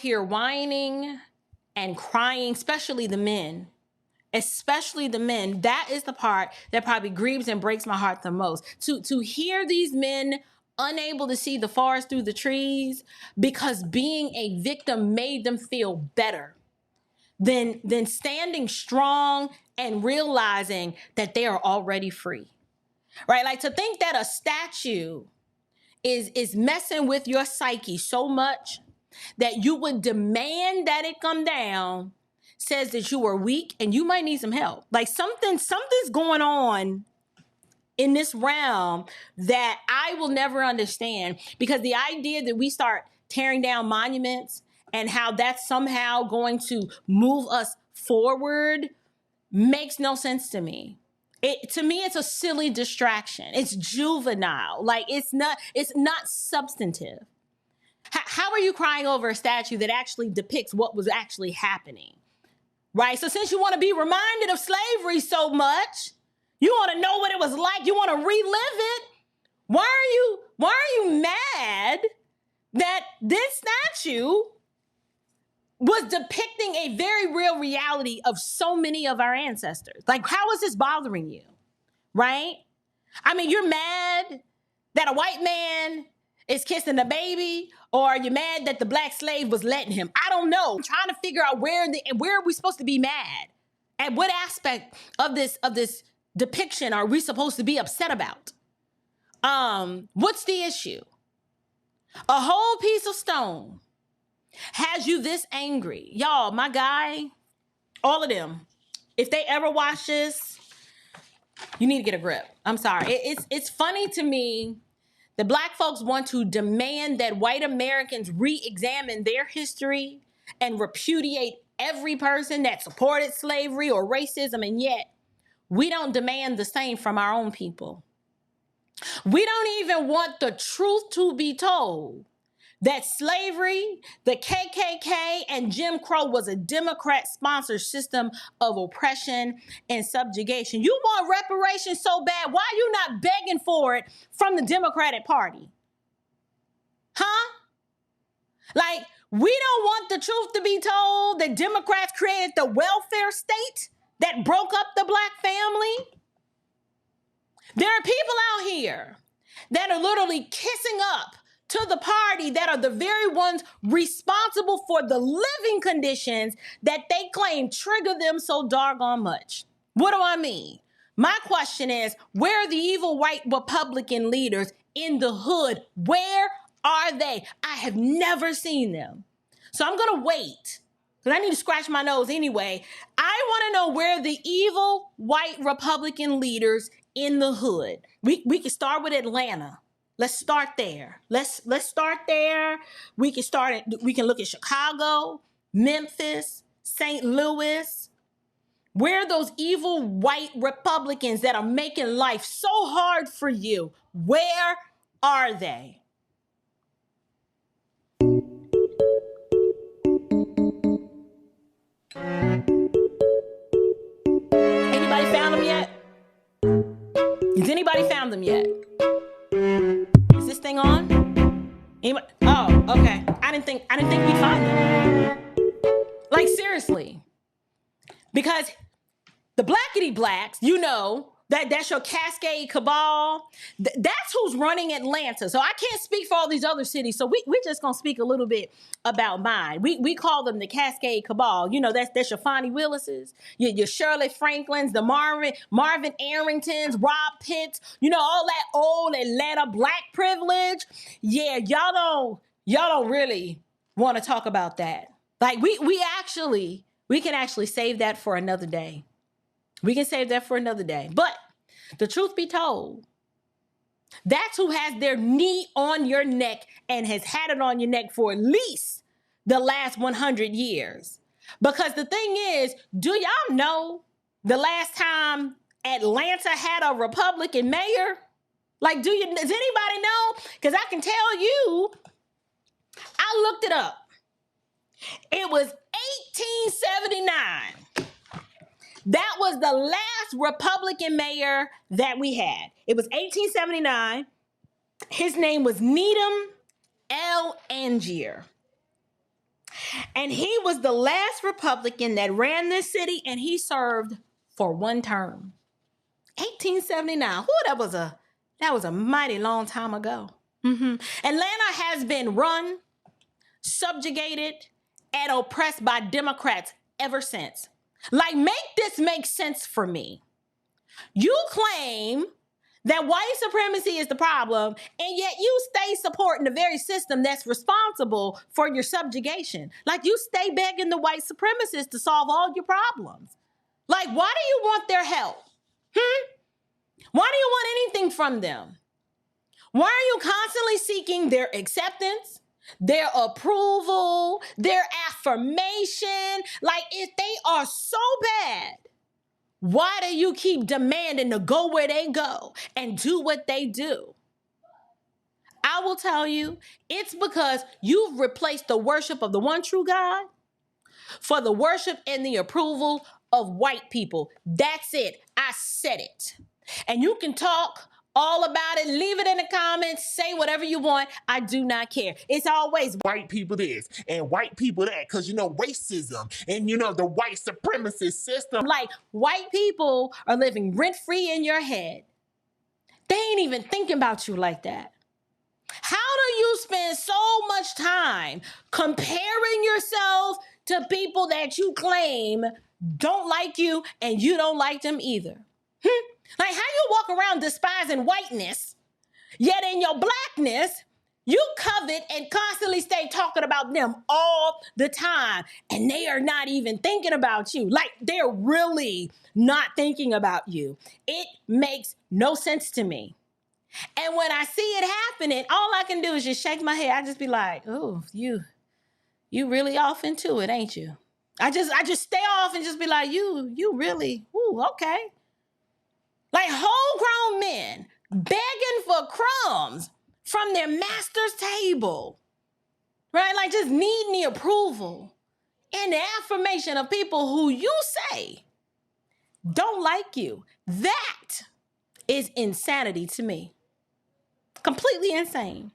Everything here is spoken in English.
here whining and crying, especially the men. Especially the men. That is the part that probably grieves and breaks my heart the most. To hear these men unable to see the forest through the trees because being a victim made them feel better than standing strong and realizing that they are already free. Right? Like to think that a statue is messing with your psyche so much that you would demand that it come down says that you are weak and you might need some help. Like something's going on in this realm that I will never understand, because the idea that we start tearing down monuments and how that's somehow going to move us forward makes no sense to me. To me, it's a silly distraction. It's juvenile. Like it's not substantive. How are you crying over a statue that actually depicts what was actually happening? Right? So since you want to be reminded of slavery so much, you want to know what it was like, you want to relive it, why are you mad that this statue was depicting a very real reality of so many of our ancestors? Like, how is this bothering you? Right? I mean, you're mad that a white man is kissing a baby, or you're mad that the black slave was letting him. I don't know. I'm trying to figure out where are we supposed to be mad? At what aspect of this depiction are we supposed to be upset about? What's the issue? A whole piece of stone has you this angry. Y'all, my guy, all of them, if they ever watch this, you need to get a grip. I'm sorry. It's funny to me that Black folks want to demand that white Americans re-examine their history and repudiate every person that supported slavery or racism, and yet we don't demand the same from our own people. We don't even want the truth to be told that slavery, the KKK, and Jim Crow was a Democrat-sponsored system of oppression and subjugation. You want reparations so bad, why are you not begging for it from the Democratic Party? Huh? Like, we don't want the truth to be told that Democrats created the welfare state that broke up the Black family. There are people out here that are literally kissing up to the party that are the very ones responsible for the living conditions that they claim trigger them so doggone much. What do I mean? My question is, where are the evil white Republican leaders in the hood? Where are they? I have never seen them. So I'm going to wait, because I need to scratch my nose anyway. I want to know where the evil white Republican leaders in the hood. We can start with Atlanta. Let's start there. Let's start there. We can look at Chicago, Memphis, St. Louis. Where are those evil white Republicans that are making life so hard for you? Where are they? Anybody found them yet? Has anybody found them yet? Is this thing on? Anybody? Oh, okay. I didn't think we'd find them. Like, seriously. Because the blackity blacks, you know, that's your Cascade cabal. That's who's running Atlanta. So I can't speak for all these other cities. So we're just going to speak a little bit about mine. We call them the Cascade cabal. You know, that's your Fonnie Willis's, your Shirley Franklins, the Marvin Arringtons, Rob Pitts, you know, all that old Atlanta black privilege. Yeah, y'all don't really want to talk about that. Like we can actually save that for another day. We can save that for another day. But the truth be told, that's who has their knee on your neck and has had it on your neck for at least the last 100 years. Because the thing is, do y'all know the last time Atlanta had a Republican mayor? Like, does anybody know? Because I can tell you, I looked it up. It was 1879. That was the last Republican mayor that we had. It was 1879. His name was Needham L. Angier. And he was the last Republican that ran this city, and he served for one term. 1879. That was a mighty long time ago. Atlanta has been run, subjugated, and oppressed by Democrats ever since. Like, make this make sense for me. You claim that white supremacy is the problem, and yet you stay supporting the very system that's responsible for your subjugation. Like, you stay begging the white supremacists to solve all your problems. Like, why do you want their help? Why do you want anything from them? Why are you constantly seeking their acceptance, their approval, their affirmation? Like, if they are so bad, why do you keep demanding to go where they go and do what they do? I will tell you, it's because you've replaced the worship of the one true God for the worship and the approval of white people. That's it. I said it. And you can talk all about it, leave it in the comments, say whatever you want. I do not care. It's always white people this and white people that, because racism and the white supremacist system. Like, white people are living rent-free in your head. They ain't even thinking about you like that. How do you spend so much time comparing yourself to people that you claim don't like you and you don't like them either? Like, how you walk around despising whiteness, yet in your blackness, you covet and constantly stay talking about them all the time, and they are not even thinking about you. Like, they're really not thinking about you. It makes no sense to me. And when I see it happening, all I can do is just shake my head. I just be like, oh, you really off into it, ain't you? I just stay off and just be like, you really, ooh, okay. Like, whole grown men begging for crumbs from their master's table, right? Like, just needing the approval and the affirmation of people who you say don't like you. That is insanity to me. Completely insane.